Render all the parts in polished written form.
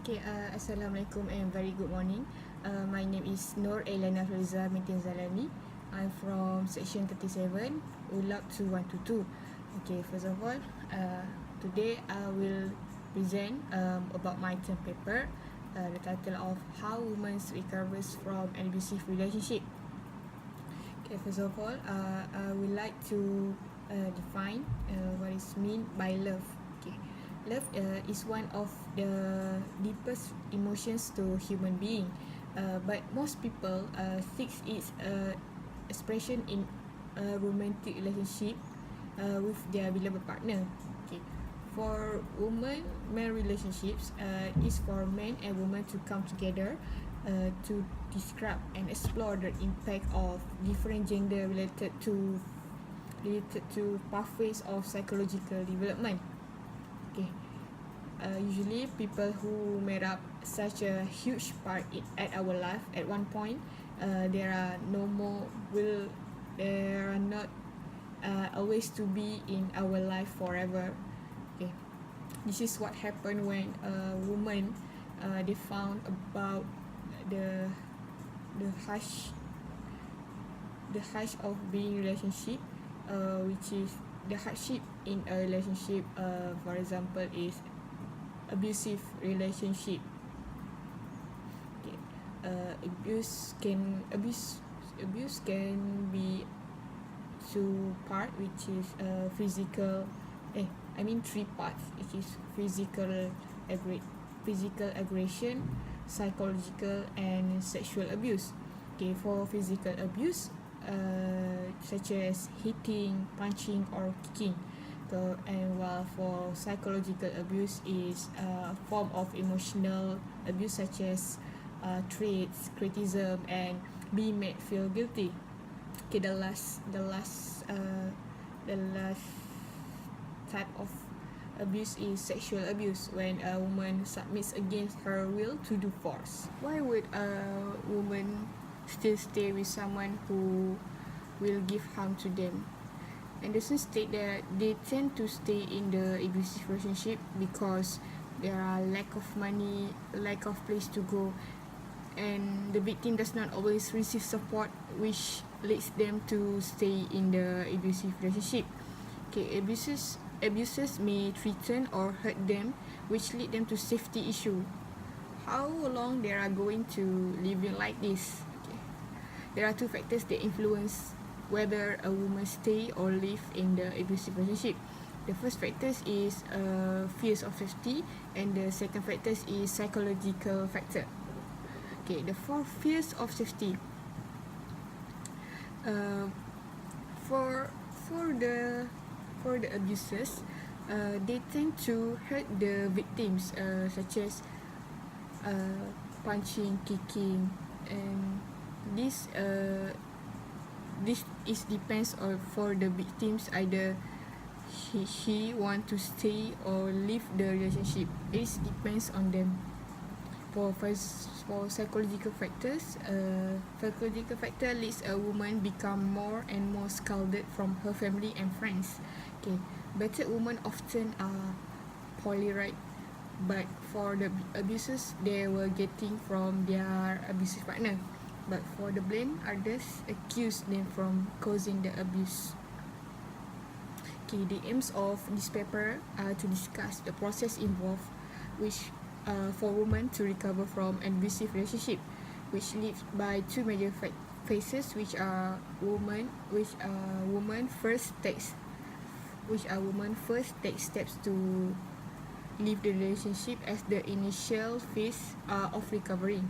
Okay, Assalamualaikum and very good morning. My name is Nur Elana Fariza Mintin Zalani. I'm from section 37, ULAP 2122. Okay, first of all, today I will present about my term paper, the title of How Women Recovers from an Abusive Relationship. Okay, first of all, I would like to define what is mean by love. Okay, love is one of the deepest emotions to human being, but most people think it's expression in a romantic relationship with their beloved partner. Okay, for women, man relationships is for men and women to come together to describe and explore the impact of different gender related to pathways of psychological development. Okay, usually people who made up such a huge part at our life at one point, there are no more will there are not always to be in our life forever. Okay, this is what happened when a woman they found about the harsh of being relationship, which is the hardship in a relationship, for example is abusive relationship. Okay. Abuse can be two part, which is physical three parts, which is physical aggression, psychological and sexual abuse. Okay, for physical abuse, such as hitting, punching or kicking. So, and while for psychological abuse is a form of emotional abuse, such as threats, criticism and being made feel guilty. Okay, the last type of abuse is sexual abuse, when a woman submits against her will to do force. Why would a woman still stay with someone who will give harm to them? Anderson state that they tend to stay in the abusive relationship because there are lack of money, lack of place to go, and the victim does not always receive support, which leads them to stay in the abusive relationship. Okay, abusers may threaten or hurt them, which lead them to safety issue. How long they are going to living like this? Okay. There are two factors that influence whether a woman stay or live in the abusive relationship. The first factor is fears of safety, and the second factor is psychological factor. Okay, the four fears of safety. For the abusers, they tend to hurt the victims, such as punching, kicking, and this is depends on for the victims, either he want to stay or leave the relationship. This depends on them. For psychological factors, psychological factor leads a woman become more and more scalded from her family and friends. Okay, battered women often are polyride, but for the abuses they were getting from their abusive partner. But for the blame, others accuse them from causing the abuse. Okay, the aims of this paper are to discuss the process involved, which for women to recover from an abusive relationship, which leads by two major phases, which are women first takes steps to leave the relationship as the initial phase of recovery,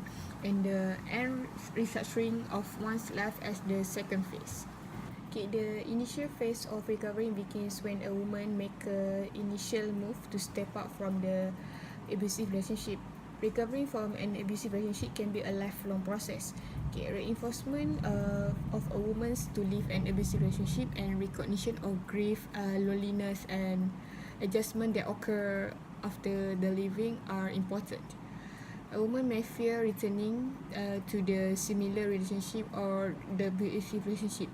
and the end restructuring of one's life as the second phase. Okay, the initial phase of recovery begins when a woman make a initial move to step out from the abusive relationship. Recovering from an abusive relationship can be a lifelong process. Okay, reinforcement of a woman to leave an abusive relationship and recognition of grief, loneliness and adjustment that occur after the leaving are important. A woman may fear returning to the similar relationship or the abusive relationship.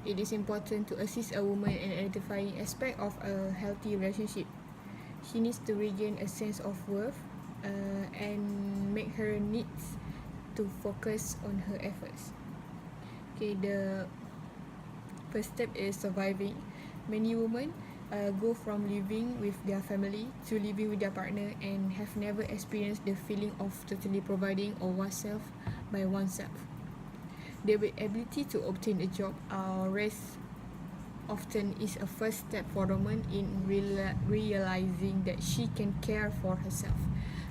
It is important to assist a woman in identifying aspects of a healthy relationship. She needs to regain a sense of worth, and make her needs to focus on her efforts. Okay, the first step is surviving. Many women go from living with their family to living with their partner and have never experienced the feeling of totally providing or oneself by oneself. The ability to obtain a job or rest often is a first step for a woman in realizing that she can care for herself.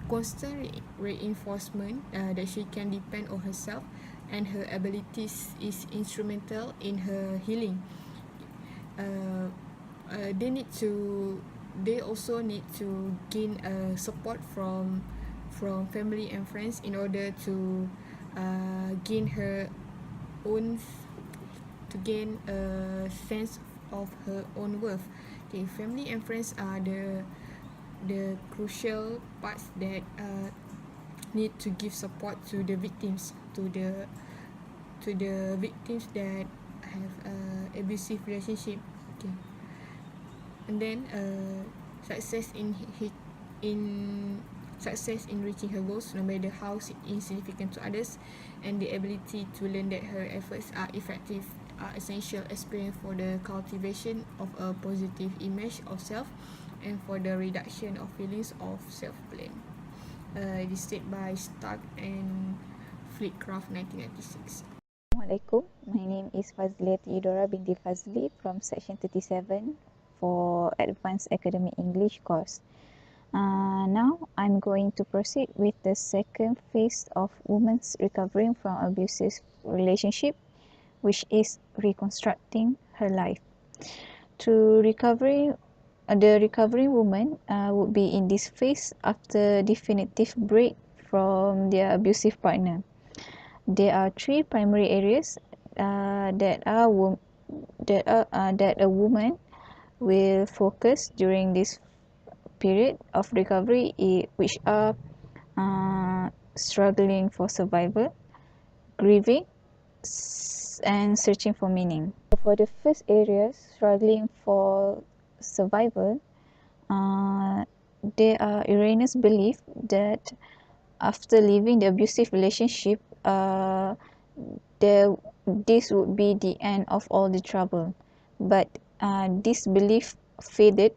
Constant reinforcement that she can depend on herself and her abilities is instrumental in her healing. Uh, they need to. They also need to gain support from family and friends in order to gain her own to gain a sense of her own worth. Okay, family and friends are the crucial parts that need to give support to the victims, to the victims that have abusive relationship. Okay, and then success in success in reaching her goals, no matter how insignificant to others, and the ability to learn that her efforts are effective are essential experience for the cultivation of a positive image of self and for the reduction of feelings of self-blame. It is said by Stark and Flitcroft 1996. Assalamualaikum. My name is Fazlia Theodora binti Fazli from section 37 for Advanced Academic English course. Now I'm going to proceed with the second phase of women's recovering from abusive relationship, which is reconstructing her life. The recovering woman would be in this phase after definitive break from their abusive partner. There are three primary areas that a woman will focus during this period of recovery, which are struggling for survival, grieving, and searching for meaning. For the first area, struggling for survival, there are erroneous belief that after leaving the abusive relationship, this would be the end of all the trouble. But this belief faded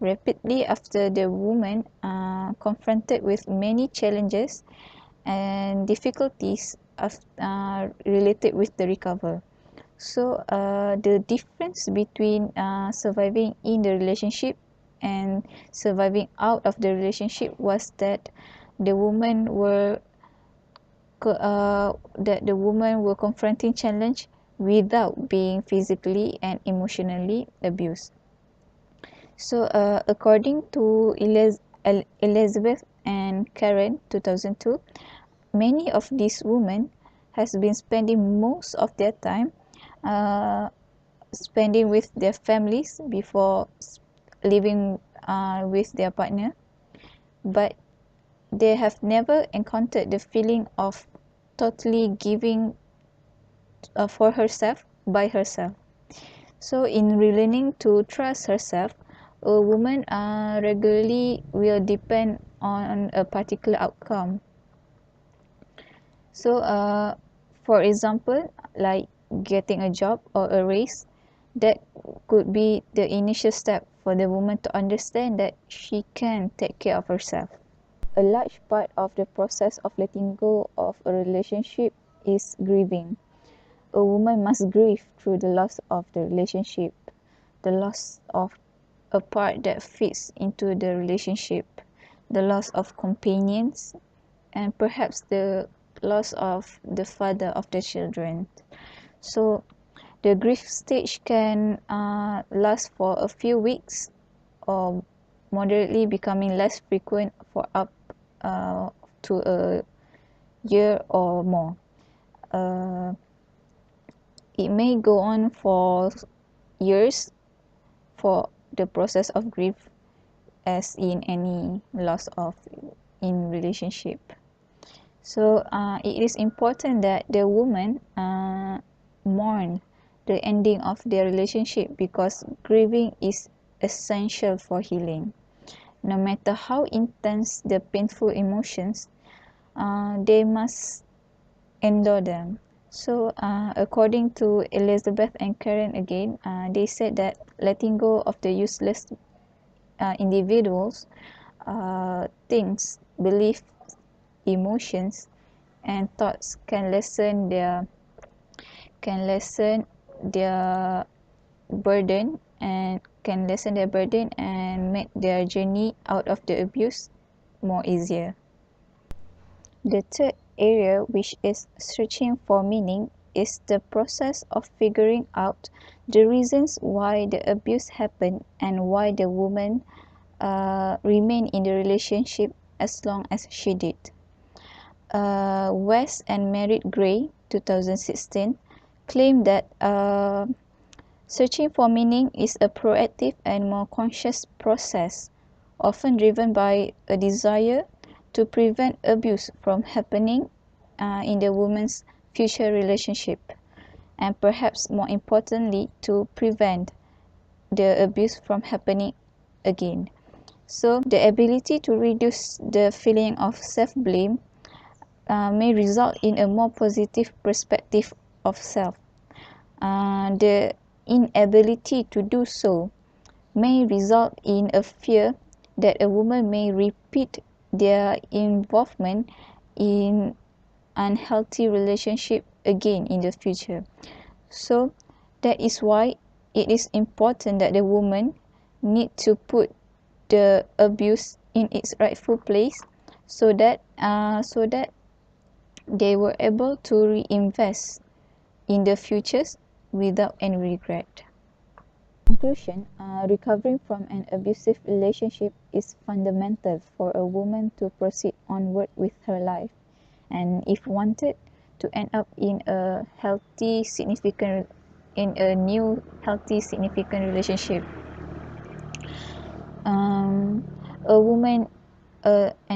rapidly after the woman confronted with many challenges and difficulties related with the recovery. So the difference between surviving in the relationship and surviving out of the relationship was that the women were confronting challenge without being physically and emotionally abused. So according to Elizabeth and Karen 2002, many of these women has been spending most of their time spending with their families before living with their partner, but they have never encountered the feeling of totally giving for herself by herself. So in relearning to trust herself, a woman regularly will depend on a particular outcome. So for example, like getting a job or a raise, that could be the initial step for the woman to understand that she can take care of herself. A large part of the process of letting go of a relationship is grieving. A woman must grieve through the loss of the relationship, the loss of a part that fits into the relationship, the loss of companions, and perhaps the loss of the father of the children. So the grief stage can last for a few weeks or moderately becoming less frequent for up to a year or more. It may go on for years for the process of grief, as in any loss of in relationship. So it is important that the woman mourn the ending of their relationship because grieving is essential for healing. no matter how intense the painful emotions, they must endure them. So, according to Elizabeth and Karen again, they said that letting go of the useless individuals, things, beliefs, emotions, and thoughts can lessen their burden and make their journey out of the abuse more easier. The third area, which is searching for meaning, is the process of figuring out the reasons why the abuse happened and why the woman remained in the relationship as long as she did. West and Merritt Gray, 2016, claim that searching for meaning is a proactive and more conscious process, often driven by a desire to prevent abuse from happening in the woman's future relationship, and perhaps more importantly, to prevent the abuse from happening again. So, the ability to reduce the feeling of self-blame may result in a more positive perspective of self. The inability to do so may result in a fear that a woman may repeat their involvement in unhealthy relationship again in the future. So that is why it is important that the woman need to put the abuse in its rightful place, so that they were able to reinvest in the futures without any regret. In conclusion, recovering from an abusive relationship is fundamental for a woman to proceed onward with her life, and if wanted to end up in a new healthy significant relationship. An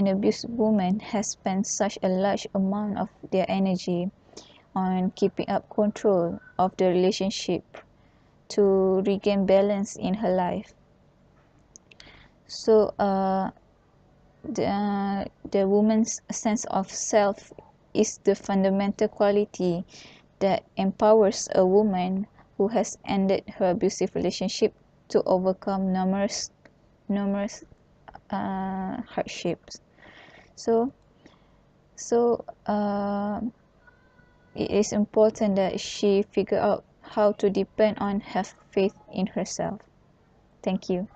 abused woman has spent such a large amount of their energy on keeping up control of the relationship to regain balance in her life. So the woman's sense of self is the fundamental quality that empowers a woman who has ended her abusive relationship to overcome numerous hardships. So it is important that she figure out how to depend on have faith in herself. Thank you.